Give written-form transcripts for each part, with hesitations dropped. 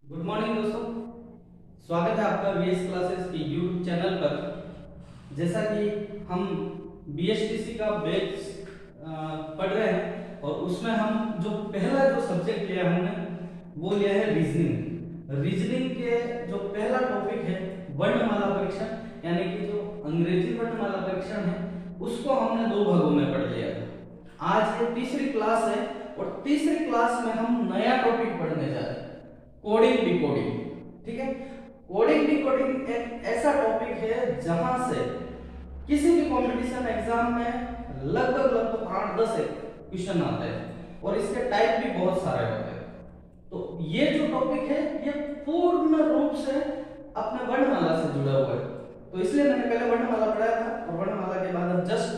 Good morning दोस्तों, स्वागत है आपका वीएस क्लासेस के यूट्यूब चैनल पर। जैसा कि हम बीएसटीसी का बैच पढ़ रहे हैं और उसमें हम जो पहला जो सब्जेक्ट लिया हमने वो लिया है रीजनिंग। रीजनिंग के जो पहला टॉपिक है वर्णमाला परीक्षण, यानी कि जो अंग्रेजी वर्णमाला परीक्षण है उसको हमने दो भागों में पढ़ लिया था। आज ये तीसरी क्लास है और तीसरी क्लास में हम नया टॉपिक पढ़ने जा रहे हैं, कोडिंग डिकोडिंग। ठीक है, कोडिंग डिकोडिंग एक ऐसा टॉपिक है जहां से किसी भी कंपटीशन एग्जाम में लगभग 8-10 क्वेश्चन आते हैं और इसके टाइप भी बहुत सारे होते हैं। तो ये जो टॉपिक है ये पूर्ण रूप से अपने वर्णमाला से जुड़ा हुआ है, तो इसलिए मैंने पहले वर्णमाला पढ़ाया था और वर्णमाला के बाद अब जस्ट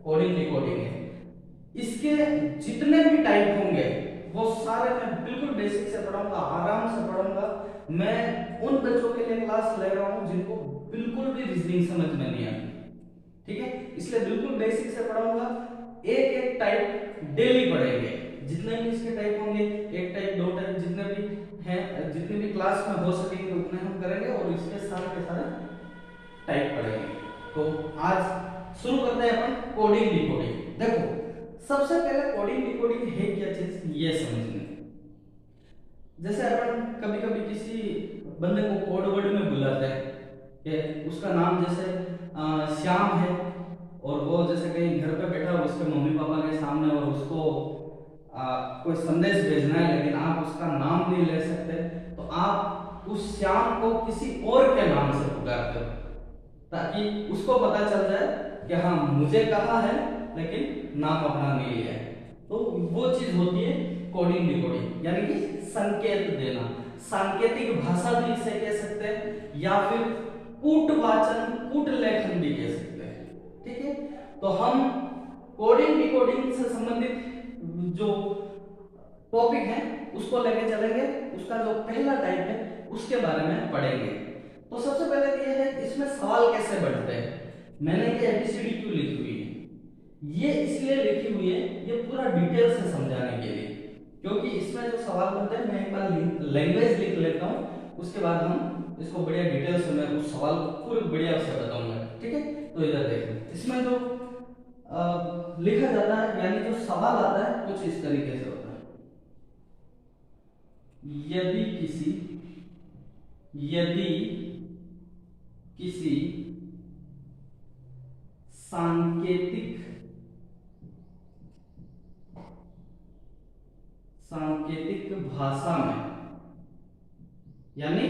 कोडिंग डिकोडिंग है। इसके जितने भी टाइप होंगे वो सारे मैं बिल्कुल बेसिक से पढ़ाऊंगा, आराम से पढ़ाऊंगा। मैं उन बच्चों के लिए क्लास ले रहा हूं जिनको बिल्कुल भी रीजनिंग समझ में नहीं आती। ठीक है, इसलिए बिल्कुल बेसिक से पढ़ाऊंगा। एक एक टाइप डेली पढ़ेंगे, जितने भी इसके टाइप होंगे, एक टाइप दो टाइप जितने भी हैं, जितनी भी क्लास में हो सकेंगे उतने हम करेंगे और इसके सारे के सारे टाइप पढ़ेंगे। तो आज शुरू करते हैं अपन कोडिंग डिकोडिंग। देखो, सबसे पहले कोडिंग डिकोडिंग है क्या चीज ये समझने। जैसे अपन कभी कभी किसी बंदे को कोड वर्ड में बुलाते हैं कि उसका नाम जैसे श्याम है और वो जैसे कहीं घर पे बैठा हो उसके मम्मी पापा के सामने और उसको कोई संदेश भेजना है, लेकिन आप उसका नाम नहीं ले सकते, तो आप उस श्याम को किसी और के नाम से पुकारते हो ताकि उसको पता चल जाए कि हाँ मुझे कहा है लेकिन नाम अपना नहीं लिया है। तो वो चीज होती है कोडिंग डिकोडिंग, यानी कि संकेत देना। सांकेतिक भाषा भी इसे कह सकते हैं या फिर कूट वाचन, कूट लेखन भी कह सकते हैं। ठीक है, तो हम कोडिंग डिकोडिंग से संबंधित जो टॉपिक है उसको लेके चलेंगे। उसका जो पहला टाइप है उसके बारे में पढ़ेंगे। तो सबसे पहले तो ये है इसमें सवाल कैसे बढ़ते हैं। मैंने ये एबीसीडी क्यों लिखी हुई है, ये इसलिए लिखी हुई है, ये पूरा डिटेल से समझाने के लिए, क्योंकि इसमें जो सवाल बनते हैं मैं एक बार लैंग्वेज लिख लेता हूँ, उसके बाद हम इसको बढ़िया डिटेल से मैं उस सवाल को पूरी बढ़िया से बताऊंगा। ठीक है, तो इधर देखें, इसमें जो लिखा जाता है यानी जो सवाल आता है कुछ इस तरीके से होता है। यदि किसी सांकेतिक भाषा में, यानी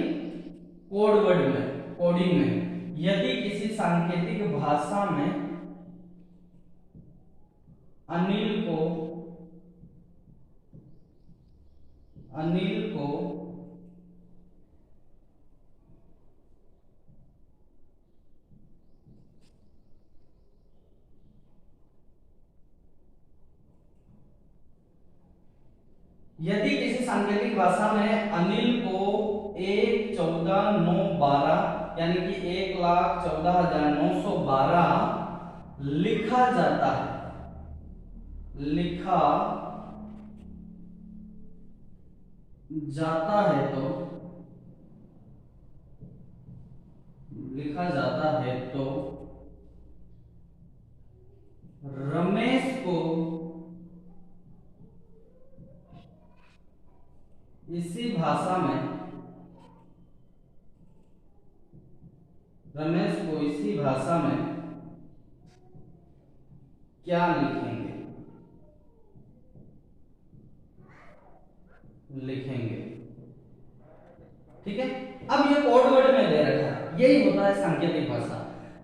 कोड वर्ड में, कोडिंग में, यदि किसी सांकेतिक भाषा में अनिल को यदि किसी सांकेतिक भाषा में अनिल को 1,14,912 यानी कि 1,14,912 लिखा जाता है, तो रमेश को इसी भाषा में क्या लिखेंगे। ठीक है, अब ये कोड वर्ड में दे रखा है, यही होता है सांकेतिक भाषा।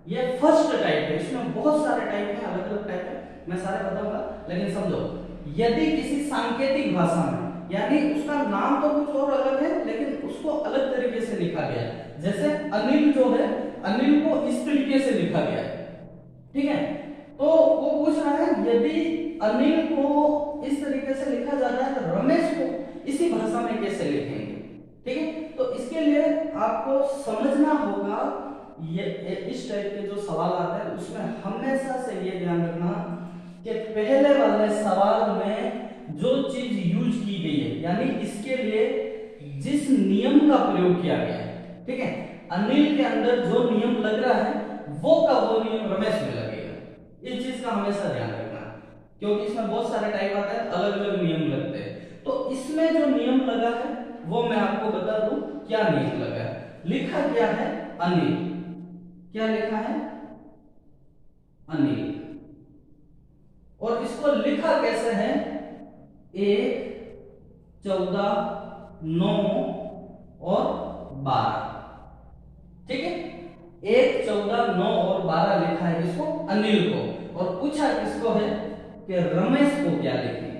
ये फर्स्ट टाइप है, इसमें बहुत सारे टाइप हैं, अलग अलग टाइप है, मैं सारे बताऊंगा, लेकिन समझो यदि किसी सांकेतिक भाषा में, यानी उसका नाम तो कुछ और अलग है लेकिन उसको अलग तरीके से लिखा गया है। जैसे अनिल जो है, अनिल को इस तरीके से लिखा गया है। ठीक है, तो वो पूछ रहा है यदि अनिल को इस तरीके से लिखा जाता है तो रमेश को इसी भाषा में कैसे लिखेंगे। ठीक है, तो इसके लिए आपको समझना होगा ये इस टाइप के जो सवाल आते हैं उसमें हमेशा से ये ध्यान रखना कि पहले वाले सवाल में जो चीज यूज की गई है, यानी इसके लिए जिस नियम का प्रयोग किया गया है, ठीक है, अनिल के अंदर जो नियम लग रहा है वो का वो नियम रमेश में लगेगा। इस चीज का हमेशा ध्यान रखना, क्योंकि इसमें बहुत सारे टाइप आते हैं, अलग अलग नियम लगते हैं। तो इसमें जो नियम लगा है वो मैं आपको बता दूं क्या नियम लगा है। लिखा क्या है? अनिल। क्या लिखा है? अनिल। और इसको लिखा कैसे है? 1, 14, 9 और 12, ठीक है। 1, 14, 9 और 12 लिखा है इसको अनिल को, और पूछा किसको है कि रमेश को क्या लिखेंगे।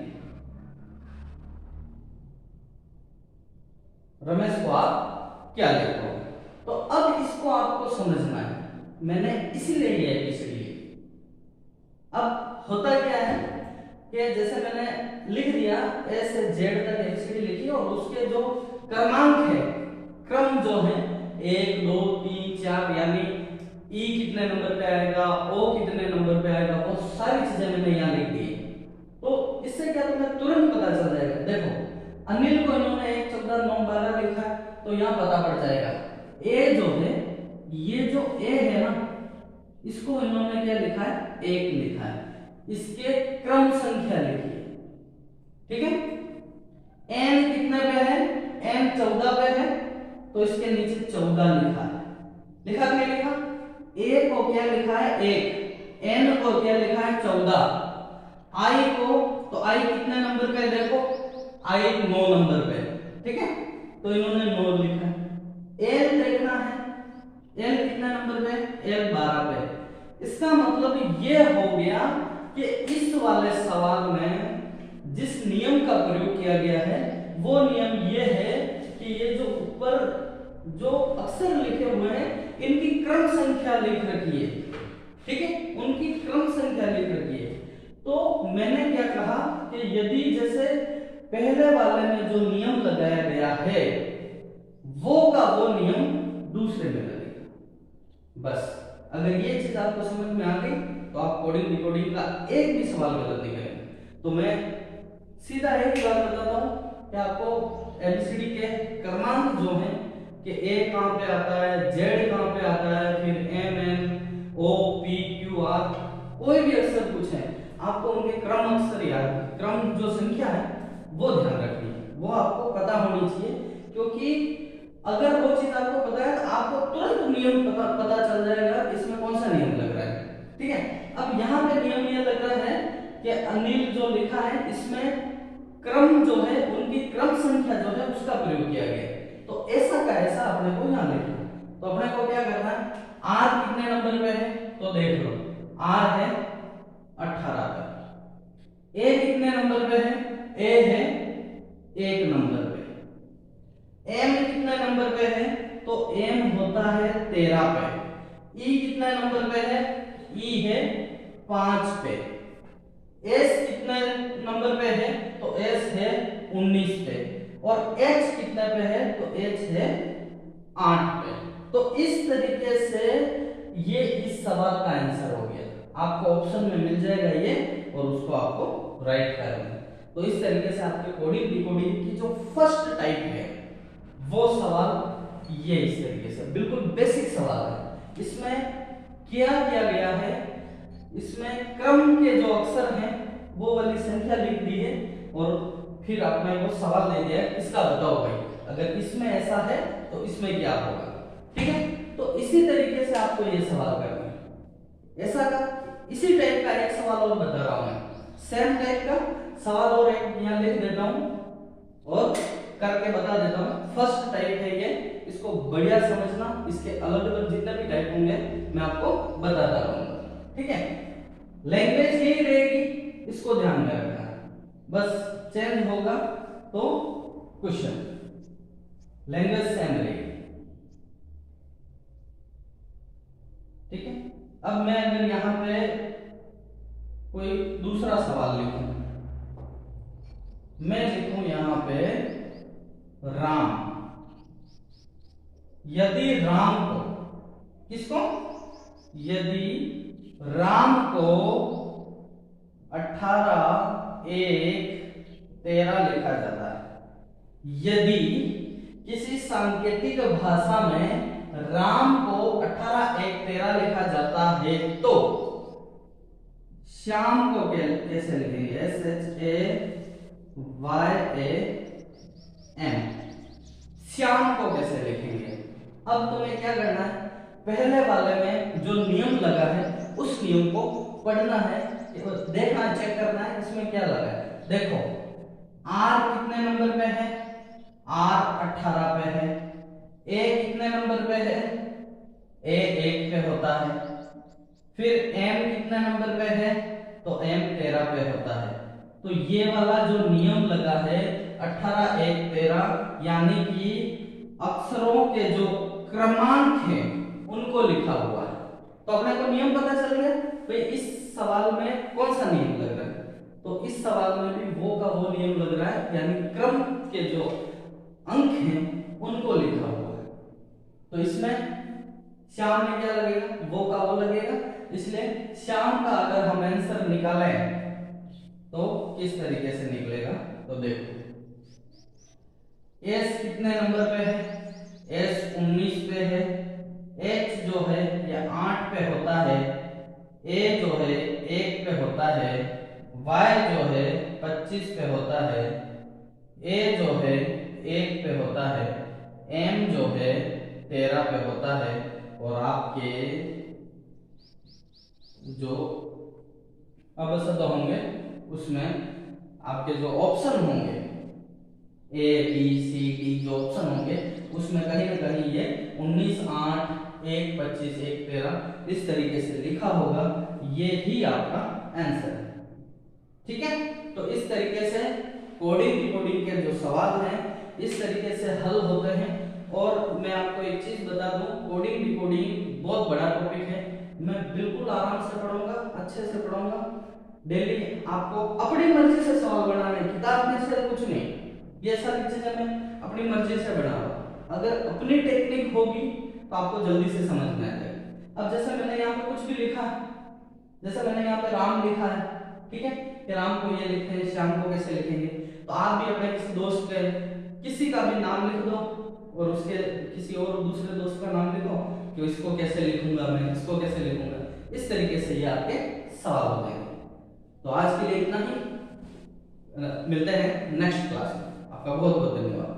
रमेश को आप क्या लिखोगे? तो अब इसको आपको समझना है, मैंने इसलिए ये एबीसीडी लिखी। अब होता क्या है कि जैसे मैंने लिख दिया ए से जेड तक एबीसीडी लिखी, और उसके जो क्रमांक है, क्रम जो है 1, 2, 3, 4, यानी ई कितने नंबर पे आएगा, ओ कितने नंबर पे आएगा, वो सारी चीजें मैंने यहाँ लिख दी। तो इससे क्या तुम्हें तुरंत पता चल जाएगा। देखो अनिल को इन्होंने 1, 14, 9, 12 लिखा है, तो यहाँ पता पड़ जाएगा। ए जो है, ये जो ए है ना, इसको इन्होंने क्या लिखा है? 1 लिखा है। इसके क्रम संख्या लिखी है, ठीक है। एन कितने पे है? एन 14 पे है, तो इसके नीचे 14 लिखा है। लिखा कि नहीं लिखा? ए को क्या लिखा है? 1, एन को क्या लिखा है? 14, आई को, तो आई कितने नंबर पे देखो, आई 9 नंबर पे, ठीक है, तो इन्होंने 9 लिखा है। एल देखना है, एल कितने नंबर पे? एल 12 पे। इसका मतलब ये हो गया कि इस वाले सवाल में जिस नियम का प्रयोग किया गया है वो नियम ये है कि ये जो ऊपर जो अक्षर लिखे हुए हैं इनकी क्रम संख्या लिख रखी है, ठीक है, उनकी क्रम संख्या लिख रखी है। तो मैंने क्या कहा कि यदि जैसे पहले वाले में जो नियम लगाया गया है वो का वो नियम दूसरे में लगेगा। बस अगर ये चीज आपको समझ में आ गई तो आप कोडिंग डिकोडिंग का एक भी सवाल गलत नहीं करेंगे। तो मैं सीधा एक बात बताता हूं कि आपको एबीसीडी के क्रमांक जो हैं कि ए कहां पे आता है, जेड कहां पे आता है, फिर M N O P Q R, कोई भी अक्षर पूछे आपको उनके क्रम अक्षर याद, क्रम जो संख्या है वो ध्यान रखनी है, वो आपको पता होनी चाहिए। क्योंकि अगर वो चीज आपको पता है तो आपको तुरंत नियम पता चल जाएगा इसमें कौन सा नियम लग रहा है, ठीक है। अब यहाँ पे नियम ये लग रहा है कि अनिल जो लिखा है इसमें क्रम जो है, उनकी क्रम संख्या जो है उसका प्रयोग किया गया है। तो ऐसा का ऐसा अपने को यहाँ लिखना है। तो अपने को क्या करना है? आर कितने नंबर पे है तो देख लो, आर है 18 पे। ए कितने नंबर पे है? ए है 1 नंबर पे। एम कितने नंबर पे है तो एम होता है 13 पे। ई कितने नंबर पे है? ई है 5 पे। एस कितने नंबर पे है तो एस है 19 पे। और एच कितने पे है तो एच है 8 पे। तो इस तरीके से ये इस सवाल का आंसर हो गया। आपको ऑप्शन में मिल जाएगा ये, और उसको आपको राइट करना है। तो इस तरीके से आपके कोडिंग डिकोडिंग की जो फर्स्ट टाइप है वो सवाल ये इस तरीके से बिल्कुल बेसिक सवाल है। इसमें क्या किया गया है, इसमें क्रम के जो अक्षर हैं वो वाली संख्या लिख दी है, और फिर आपने वो सवाल दे दिया है इसका बताओ भाई, अगर इसमें ऐसा है तो इसमें क्या होगा, ठीक है। तो इसी तरीके से आपको ये सवाल करना है। ऐसा का इसी टाइप का एक सवाल और बता रहा हूं मैं, सेम टाइप का सवाल और एक यहाँ लिख देता हूं और करके बता देता हूं। फर्स्ट टाइप है ये, इसको बढ़िया समझना, इसके अलग अलग जितने भी टाइप होंगे मैं आपको बताता रहूंगा, ठीक है। लैंग्वेज यही रहेगी, इसको ध्यान में रखना, बस चेंज होगा तो क्वेश्चन, लैंग्वेज सेम रहेगी, ठीक है। अब मैं अगर यहां पे कोई दूसरा सवाल लिखूं, मैं लिखूं यहां पे राम। यदि राम को, किसको? यदि राम को 18, 1, 13 लिखा जाता है, यदि किसी सांकेतिक भाषा में राम को 18 1 13 लिखा जाता है तो श्याम को कैसे लिखेंगे? SHAYAM। श्याम को कैसे लिखेंगे? अब तुम्हें क्या करना है, पहले वाले में जो नियम लगा है उस नियम को पढ़ना है, देखना, चेक करना है इसमें क्या लगा है। देखो R कितने नंबर पे है? R 18 पे है। A कितने नंबर पे है? A 1 पे होता है। फिर M कितने नंबर पे है? तो M 13 पे होता है। तो ये वाला जो नियम लगा है 18 1 13, यानी कि अक्षरों के जो क्रमांक हैं उनको लिखा हुआ है। तो अपने को नियम पता चल गया भाई इस सवाल में कौन सा नियम लग रहा है। तो इस सवाल में भी वो का वो नियम लग रहा है, यानी क्रम के जो अंक हैं उनको लिखा हुआ है। तो इसमें श्याम में क्या लगेगा? वो का वो लगेगा। इसलिए श्याम का अगर हम आंसर निकालें तो किस तरीके से निकलेगा? तो देखो S कितने नंबर पे है? S 19 पे है। H जो है ये 8 पे होता है। A जो है 1 पे होता है। Y जो है 25 पे होता है। A जो है 1 पे होता है। M जो है 13 पे होता है। और आपके जो अब शब्द होंगे उसमें आपके जो ऑप्शन होंगे A B C D जो ऑप्शन होंगे उसमें कहीं ना कहीं ये 19 8 1 25 1 13 इस तरीके से लिखा होगा। ये ही आपका आंसर है। ठीक है, तो इस तरीके से कोडिंग डिकोडिंग के जो सवाल हैं इस तरीके से हल होते हैं। और मैं आपको एक चीज बता दूं, कोडिंग डिकोडिंग बहुत बड़ा टॉपिक है। मैं बिल्कुल आराम से पढ़ूंगा, अच्छे से पढ़ूंगा। डेली आपको अपनी मर्जी से सवाल बनाने, किताब में से कुछ नहीं। ये सारी चीजें मैं अपनी मर्जी से बना रहा हूं। अगर अपनी टेक्निक होगी तो आपको जल्दी से समझ में आ जाएगा। अब जैसे मैंने यहाँ पे कुछ भी लिखा है, जैसे मैंने यहाँ पे राम लिखा है, ठीक है, कि राम को ये लिखते हैं, श्याम को कैसे लिखेंगे। तो आप भी अपने किसी दोस्त के किसी का भी नाम लिख दो और उसके किसी और दूसरे दोस्त का नाम लिखो कि इसको कैसे लिखूंगा, मैं इसको कैसे लिखूंगा। इस तरीके से ये आपके सवाल होते हैं। तो आज के लिए इतना ही, मिलते हैं नेक्स्ट क्लास में। आपका बहुत बहुत धन्यवाद।